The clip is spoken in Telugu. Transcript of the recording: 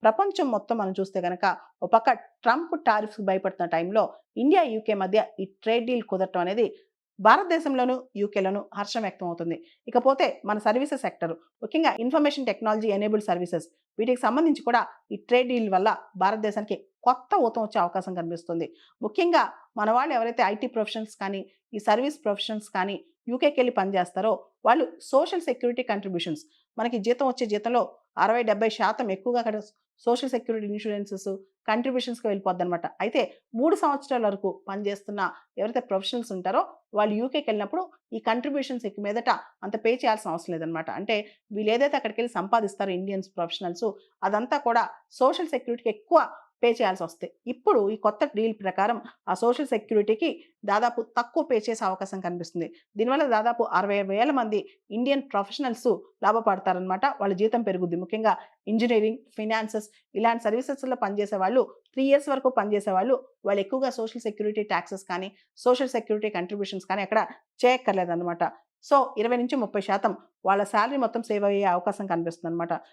ప్రపంచం మొత్తం మనం చూస్తే గనక ఒక పక్క ట్రంప్ టారిఫ్స్ భయపడుతున్న టైంలో ఇండియా, యూకే మధ్య ఈ ట్రేడ్ డీల్ కుదరటం అనేది భారతదేశంలోను, యూకేలోను హర్షం వ్యక్తం అవుతుంది. ఇకపోతే మన సర్వీసెస్ సెక్టర్, ముఖ్యంగా ఇన్ఫర్మేషన్ టెక్నాలజీ ఎనేబుల్డ్ సర్వీసెస్, వీటికి సంబంధించి కూడా ఈ ట్రేడ్ డీల్ వల్ల భారతదేశానికి కొత్త ఊతం వచ్చే అవకాశం కనిపిస్తుంది. ముఖ్యంగా మన వాళ్ళు ఎవరైతే ఐటీ ప్రొఫెషనల్స్ కానీ, ఈ సర్వీస్ ప్రొఫెషనల్స్ కానీ యూకేకెళ్ళి పనిచేస్తారో వాళ్ళు సోషల్ సెక్యూరిటీ కంట్రిబ్యూషన్స్, మనకి జీతం వచ్చే జీతంలో 60-70% ఎక్కువగా అక్కడ సోషల్ సెక్యూరిటీ ఇన్సూరెన్సెస్, కంట్రిబ్యూషన్స్‌కి వెళ్ళిపోద్దనమాట. అయితే 3 సంవత్సరాల వరకు పనిచేస్తున్న ఎవరైతే ప్రొఫెషనల్స్ ఉంటారో వాళ్ళు యూకేకెళ్ళినప్పుడు ఈ కంట్రిబ్యూషన్స్ ఇక మీదట అంత పే చేయాల్సిన అవసరం లేదనమాట. అంటే వీళ్ళేదైతే అక్కడికెళ్ళి సంపాదిస్తారో ఇండియన్స్ ప్రొఫెషనల్స్, అదంతా కూడా సోషల్ సెక్యూరిటీకి ఎక్కువ పే చేయాల్సొస్తాయి. ఇప్పుడు ఈ కొత్త డీల్ ప్రకారం ఆ సోషల్ సెక్యూరిటీకి దాదాపు తక్కువ పే చేసే అవకాశం కనిపిస్తుంది. దీనివల్ల దాదాపు 60,000 మంది ఇండియన్ ప్రొఫెషనల్స్ లాభపడతారనమాట. వాళ్ళ జీతం పెరుగుద్ది. ముఖ్యంగా ఇంజినీరింగ్, ఫినాన్సెస్ ఇలాంటి సర్వీసెస్‌లో పనిచేసే వాళ్ళు 3 ఇయర్స్ వరకు పనిచేసేవాళ్ళు, వాళ్ళు ఎక్కువగా సోషల్ సెక్యూరిటీ టాక్సెస్ కానీ, సోషల్ సెక్యూరిటీ కంట్రిబ్యూషన్స్ కానీ అక్కడ చేయక్కర్లేదనమాట. సో, 20-30% వాళ్ళ సాలరీ మొత్తం సేవ్ అయ్యే అవకాశం కనిపిస్తుందనమాట.